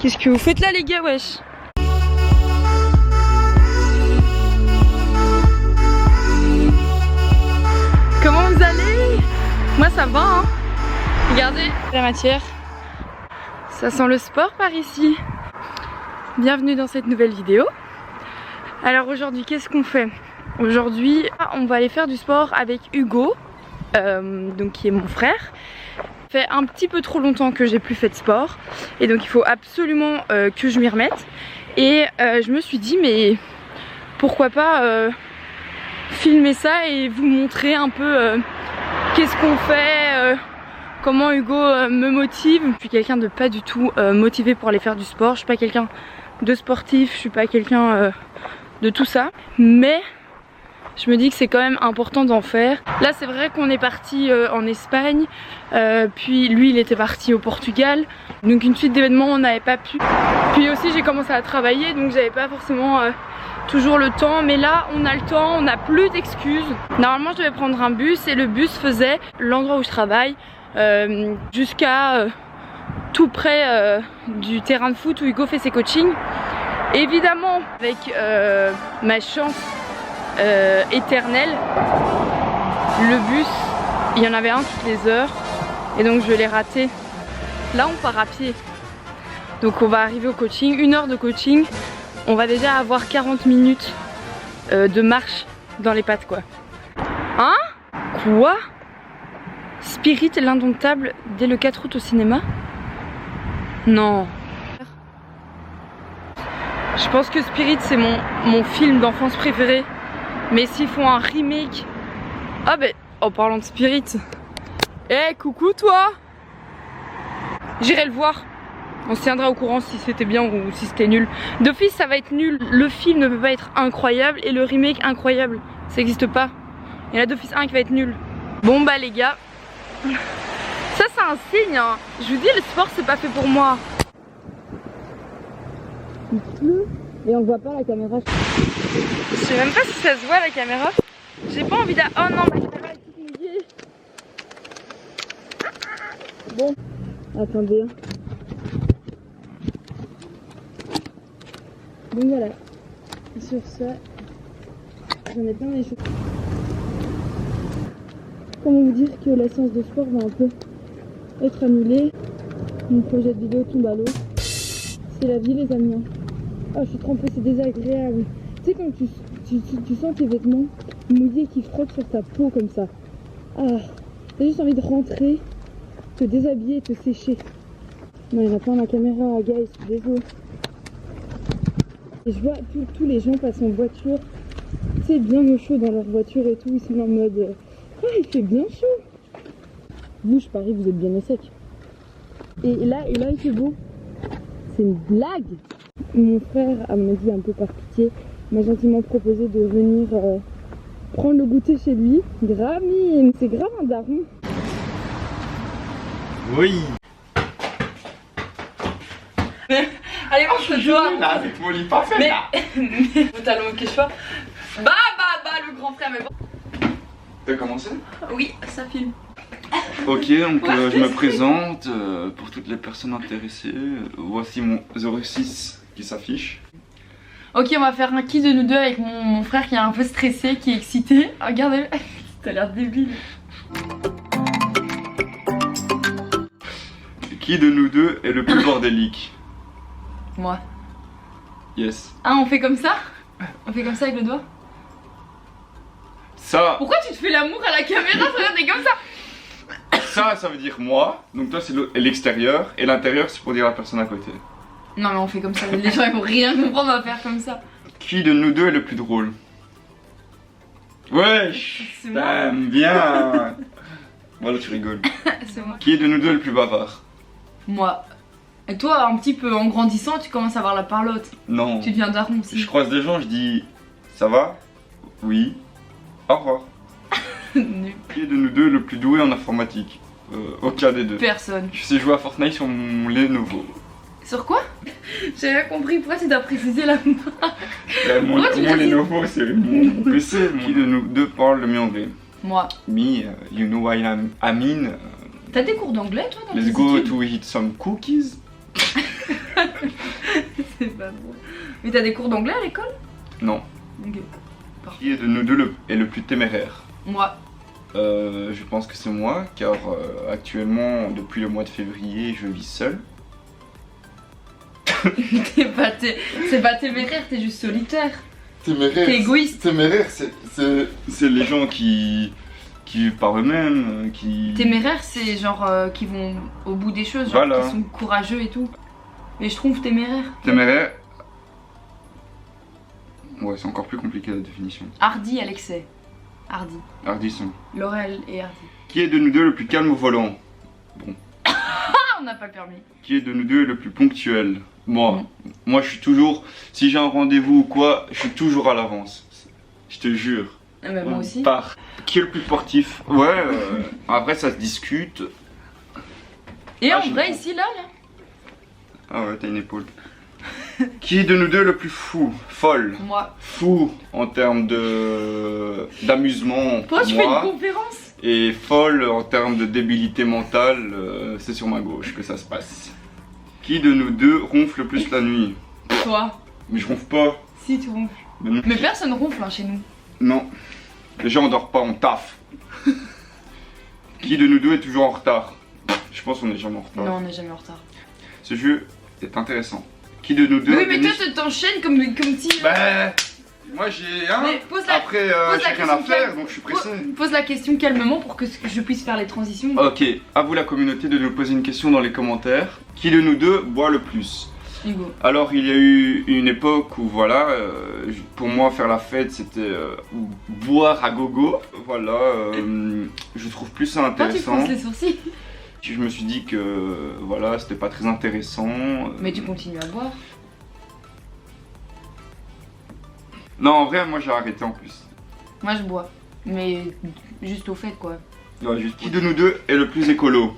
Qu'est-ce que vous faites là les gars, wesh? Comment vous allez? Moi ça va hein. Regardez la matière. Ça sent le sport par ici. Bienvenue dans cette nouvelle vidéo. Alors aujourd'hui qu'est-ce qu'on fait? Aujourd'hui on va aller faire du sport avec Hugo, donc qui est mon frère. Ça fait un petit peu trop longtemps que j'ai plus fait de sport et donc il faut absolument que je m'y remette. Et je me suis dit mais pourquoi pas filmer ça et vous montrer un peu qu'est-ce qu'on fait, comment Hugo me motive. Je suis quelqu'un de pas du tout motivé pour aller faire du sport, je suis pas quelqu'un de sportif, je suis pas quelqu'un de tout ça, mais je me dis que c'est quand même important d'en faire. Là c'est vrai qu'on est parti en Espagne, puis lui il était parti au Portugal, donc une suite d'événements on n'avait pas pu. Puis aussi j'ai commencé à travailler donc j'avais pas forcément toujours le temps, mais là on a le temps, on n'a plus d'excuses. Normalement je devais prendre un bus et le bus faisait l'endroit où je travaille jusqu'à tout près du terrain de foot où Hugo fait ses coachings. Évidemment avec ma chance éternelle, le bus il y en avait un toutes les heures et donc je l'ai raté. Là on part à pied, donc on va arriver au coaching, 1 heure de coaching, on va déjà avoir 40 minutes de marche dans les pattes quoi. Hein? Quoi? Spirit l'indomptable dès le 4 août au cinéma? Non. Je pense que Spirit c'est mon film d'enfance préféré. Mais s'ils font un remake... Ah ben, en parlant de Spirit... Eh, coucou toi! J'irai le voir. On se tiendra au courant si c'était bien ou si c'était nul. D'office ça va être nul. Le film ne peut pas être incroyable et le remake incroyable. Ça n'existe pas. Il y en a d'office un qui va être nul. Bon bah les gars... Ça c'est un signe hein. Je vous dis le sport c'est pas fait pour moi. Il pleut et on voit pas la caméra. Je sais même pas si ça se voit la caméra. J'ai pas envie oh non ma caméra est toute mouillée. Bon, attendez. Donc voilà. Sur ça, j'en ai plein les cheveux. Comment vous dire que la séance de sport va un peu être annulée. Mon projet de vidéo tombe à l'eau. C'est la vie les amis. Oh je suis trempée, c'est désagréable. Tu sais quand tu sens tes vêtements mouillés qui frottent sur ta peau comme ça. Ah, t'as juste envie de rentrer, te déshabiller et te sécher. Non il y en a plein ma caméra, guys, désolé. Et je vois tous les gens passer en voiture, tu sais bien au chaud dans leur voiture et tout, ils sont en mode ah il fait bien chaud. Vous je parie vous êtes bien au sec. Et là il fait beau. C'est une blague. Mon frère, à mon avis un peu par pitié, m'a gentiment proposé de venir prendre le goûter chez lui. Gramine, c'est grave un daron. Oui. Allez mange le doigt. Là avec mon lit parfait mais... là. Vous t'allons que je sois. Bah le grand frère mais bon. T'as commencé? Oui ça filme. Ok donc je me présente pour toutes les personnes intéressées. Voici mon 06 qui s'affiche. Ok on va faire un qui de nous deux avec mon frère qui est un peu stressé, qui est excité. Regardez, t'as l'air débile. Qui de nous deux est le plus bordélique? Moi. Yes. Ah on fait comme ça? On fait comme ça avec le doigt? Ça. Pourquoi tu te fais l'amour à la caméra? Regardez comme ça. Ça veut dire moi. Donc toi c'est l'extérieur et l'intérieur c'est pour dire la personne à côté. Non mais on fait comme ça, les gens ils vont rien comprendre, on va faire comme ça. Qui de nous deux est le plus drôle? Wesh. C'est moi. T'aimes bien. Voilà tu rigoles. C'est moi. Qui de nous deux est le plus bavard? Moi. Et toi un petit peu en grandissant tu commences à avoir la parlotte. Non. Tu deviens daron aussi. Je croise des gens, je dis ça va? Oui. Au revoir. Nul. Qui de nous deux est le plus doué en informatique? Aucun des deux. Personne. Je sais jouer à Fortnite sur mon Lenovo. Sur quoi? J'ai rien compris, pourquoi tu dois préciser la marque? Mon Lenovo c'est mon PC. Qui de nous deux parle le mieux anglais? Moi. Me, you know why I mean. T'as des cours d'anglais toi dans Let's tes go études? to eat some cookies. C'est pas drôle. Mais t'as des cours d'anglais à l'école? Non. Ok. Qui est de nous deux est le plus téméraire? Moi. Je pense que c'est moi, car actuellement, depuis le mois de février, je vis seul. C'est pas téméraire, t'es juste solitaire. Téméraire. T'es égoïste. Téméraire, c'est les gens qui vivent par eux-mêmes, qui... Téméraire, c'est genre qui vont au bout des choses, genre Voilà. qui sont courageux et tout. Mais je trouve téméraire. Téméraire... Ouais, c'est encore plus compliqué la définition. Hardy à l'excès. Hardy. Hardisson. Laurel et Hardy. Qui est de nous deux le plus calme au volant? Ah, on n'a pas le permis. Qui est de nous deux le plus ponctuel? Moi. Moi, je suis toujours... Si j'ai un rendez-vous ou quoi, je suis toujours à l'avance. Je te jure. Ah bah, moi aussi. Par. Qui est le plus sportif? Ouais, après ça se discute. Et Ah, en j'ai vrai, une- ici, là Ah ouais, t'as une épaule. Qui est de nous deux le plus fou? Folle. Moi. Fou en termes d'amusement. Toi, tu fais une conférence? Et folle en termes de débilité mentale, c'est sur ma gauche que ça se passe. Qui de nous deux ronfle le plus la nuit? Toi. Mais je ronfle pas. Si, tu ronfles. Mais non. Mais personne ronfle hein, chez nous. Non. Déjà on dort pas, on taffe. Qui de nous deux est toujours en retard? Je pense qu'on est jamais en retard. Non, on n'est jamais en retard. Ce jeu est intéressant. Qui de nous deux Oui, mais toi, organise- tu t'enchaînes comme si. Bah, moi j'ai un. Mais pose la Après, pose la j'ai rien question à faire, calme. donc je suis pressé. Pose la question calmement pour que je puisse faire les transitions. Ok, à vous la communauté de nous poser une question dans les commentaires. Qui de nous deux boit le plus? Hugo. Alors il y a eu une époque où voilà, pour moi faire la fête c'était boire à gogo. Voilà, je trouve plus ça Toi, tu intéressant. fronces les sourcils. Je me suis dit que voilà, c'était pas très intéressant. Mais tu continues à boire. Non, en vrai, moi j'ai arrêté en plus. Moi, je bois. Mais juste au fait, quoi. Ouais, juste. Qui de nous deux est le plus écolo?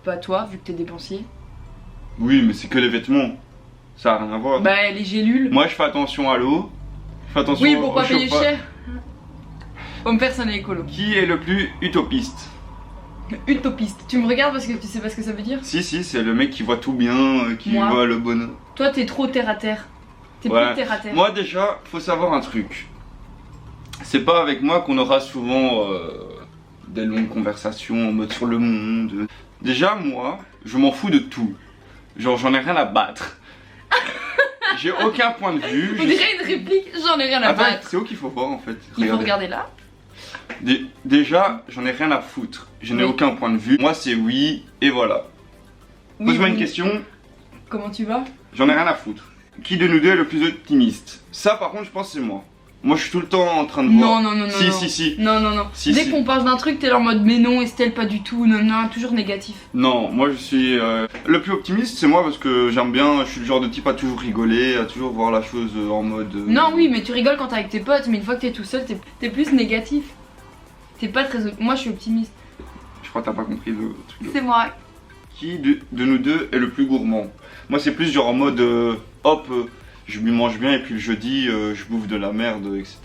Pas toi, vu que t'es dépensier. Oui, mais c'est que les vêtements. Ça a rien à voir. Bah, les gélules. Moi je fais attention à l'eau. Je fais attention Oui, pour au pas payer chauffage. cher. Comme personne n'est écolo. Qui est le plus utopiste? Utopiste. Tu me regardes parce que tu sais pas ce que ça veut dire? Si, c'est le mec qui voit tout bien, qui Moi. voit le bonheur. Toi, t'es trop terre à terre. T'es Ouais. plus terre à terre. Moi déjà, faut savoir un truc. C'est pas avec moi qu'on aura souvent des longues conversations en mode sur le monde. Déjà, moi, je m'en fous de tout. Genre, j'en ai rien à battre. J'ai aucun point de vue. On dirait une réplique, j'en ai rien à Attends, battre. c'est où qu'il faut voir en fait? Il faut Regardez. regarder là. Déjà, j'en ai rien à foutre. Je n'ai Oui. aucun point de vue. Moi, c'est oui, et voilà. Oui, Pose-moi oui. une question, Comment tu vas? j'en ai rien à foutre. Qui de nous deux est le plus optimiste? Ça, par contre, je pense que c'est moi. Moi, je suis tout le temps en train de voir. Non. Si. Non. Si, Dès si. qu'on parle d'un truc, t'es là en mode mais non, Estelle, pas du tout. Non, toujours négatif. Non, moi, je suis le plus optimiste, c'est moi parce que j'aime bien. Je suis le genre de type à toujours rigoler, à toujours voir la chose en mode. Non, oui, mais tu rigoles quand t'es avec tes potes, mais une fois que t'es tout seul, t'es plus négatif. T'es pas très. Moi, je suis optimiste. Je crois que t'as pas compris le truc. C'est moi. Qui de nous deux est le plus gourmand? Moi, c'est plus genre en mode hop. Je lui mange bien et puis le jeudi je bouffe de la merde, etc.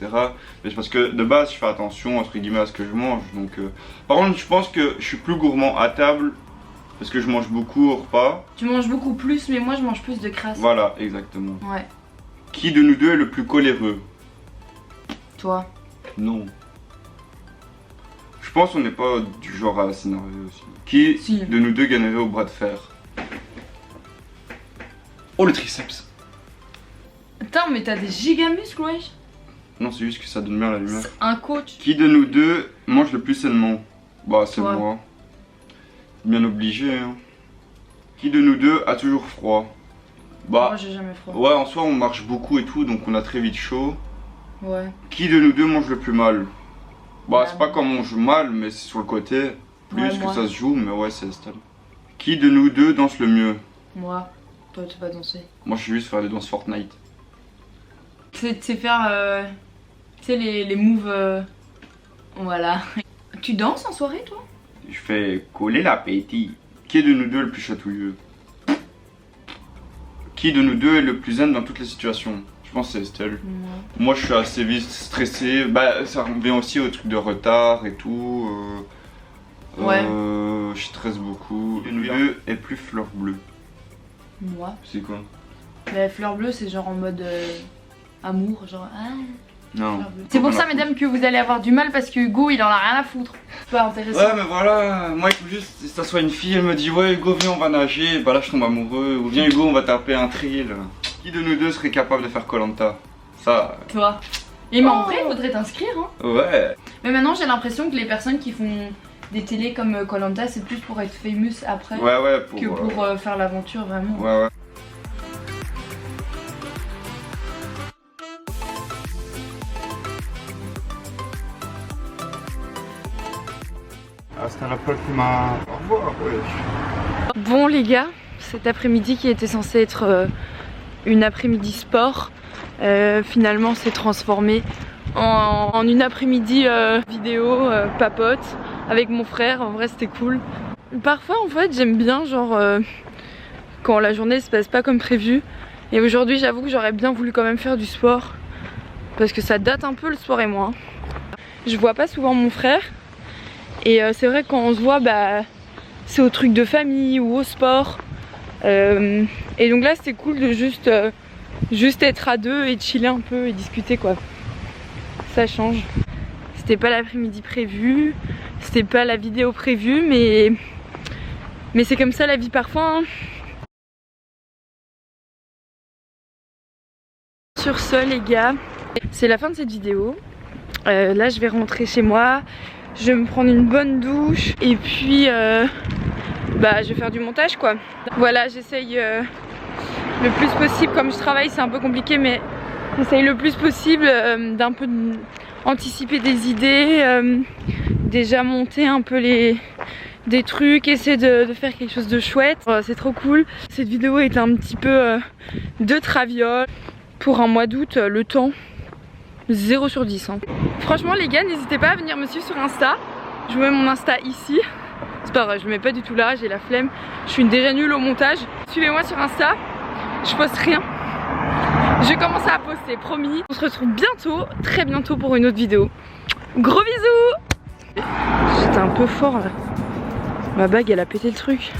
Mais c'est parce que de base je fais attention entre guillemets à ce que je mange. Donc, par contre je pense que je suis plus gourmand à table parce que je mange beaucoup au repas. Tu manges beaucoup plus, mais moi, je mange plus de crasse. Voilà, exactement. Ouais. Qui de nous deux est le plus coléreux? Toi. Non. Je pense qu'on n'est pas du genre à s'énerver aussi. Qui Si. de nous deux gagnerait au bras de fer? Oh le triceps! Attends, mais t'as des giga muscles, wesh. Non, c'est juste que ça donne bien la lumière. C'est un coach. Qui de nous deux mange le plus sainement? Bah, c'est Toi. moi. Bien obligé, hein. Qui de nous deux a toujours froid? Moi, Bah, j'ai jamais froid. ouais, en soi, on marche beaucoup et tout, donc on a très vite chaud. Ouais. Qui de nous deux mange le plus mal? Bah, Ouais, c'est pas moi. comme on joue mal, mais c'est sur le côté. Plus Ouais, que moi. ça se joue, mais ouais, c'est Estelle. Qui de nous deux danse le mieux? Moi. Toi, tu vas danser. Moi, je suis juste faire des danses Fortnite. C'est faire. Tu sais, les moves. Voilà. Tu danses en soirée, toi? Je fais coller l'appétit. Qui de nous deux est le plus chatouilleux? Qui de nous deux est le plus zen dans toutes les situations? Je pense que c'est Estelle. Moi. Moi je suis assez vite stressé, bah ça revient aussi au truc de retard et tout. Ouais. je stresse beaucoup. Et nous deux est plus fleur bleue. Moi. C'est quoi? La fleur bleue, c'est genre en mode amour, genre non. C'est pour ça, mesdames, que vous allez avoir du mal parce que Hugo, il en a rien à foutre. C'est pas intéressant. Ouais, mais voilà, moi il faut juste que ça soit une fille, elle me dit ouais Hugo viens on va nager, bah là je tombe amoureux, ou viens Hugo on va taper un trail. Qui de nous deux serait capable de faire Koh-Lanta? Ça. Toi. Et mais en vrai, il faudrait t'inscrire hein. Ouais. Mais maintenant j'ai l'impression que les personnes qui font des télés comme Koh-Lanta, c'est plus pour être famous après Ouais, que pour faire l'aventure vraiment. Ouais. Ah, c'était un appel qui m'a... Au revoir, ouais. Bon les gars, cet après-midi qui était censé être une après-midi sport, finalement s'est transformé en une après-midi vidéo papote avec mon frère. En vrai c'était cool. Parfois en fait j'aime bien genre quand la journée se passe pas comme prévu. Et aujourd'hui j'avoue que j'aurais bien voulu quand même faire du sport parce que ça date un peu le sport et moi. Je vois pas souvent mon frère et c'est vrai que quand on se voit bah c'est au truc de famille ou au sport. Et donc là c'était cool de juste être à deux et chiller un peu et discuter quoi. Ça change. C'était pas l'après-midi prévu, c'était pas la vidéo prévue, mais c'est comme ça la vie parfois hein. Sur ce les gars, c'est la fin de cette vidéo. Là je vais rentrer chez moi, je vais me prendre une bonne douche et puis bah je vais faire du montage quoi. Voilà, j'essaye le plus possible, comme je travaille c'est un peu compliqué, mais j'essaye le plus possible d'un peu anticiper des idées, déjà monter un peu des trucs, essayer de faire quelque chose de chouette. C'est trop cool. Cette vidéo est un petit peu de traviole. Pour un mois d'août, le temps 0 sur 10 hein. Franchement les gars, n'hésitez pas à venir me suivre sur Insta. Je vous mets mon Insta ici. C'est pas vrai, je le mets pas du tout là, j'ai la flemme. Je suis déjà nulle au montage. Suivez-moi sur Insta, je poste rien. Je vais commencer à poster, promis. On se retrouve bientôt, très bientôt pour une autre vidéo. Gros bisous. J'étais un peu fort là. Ma bague elle a pété le truc.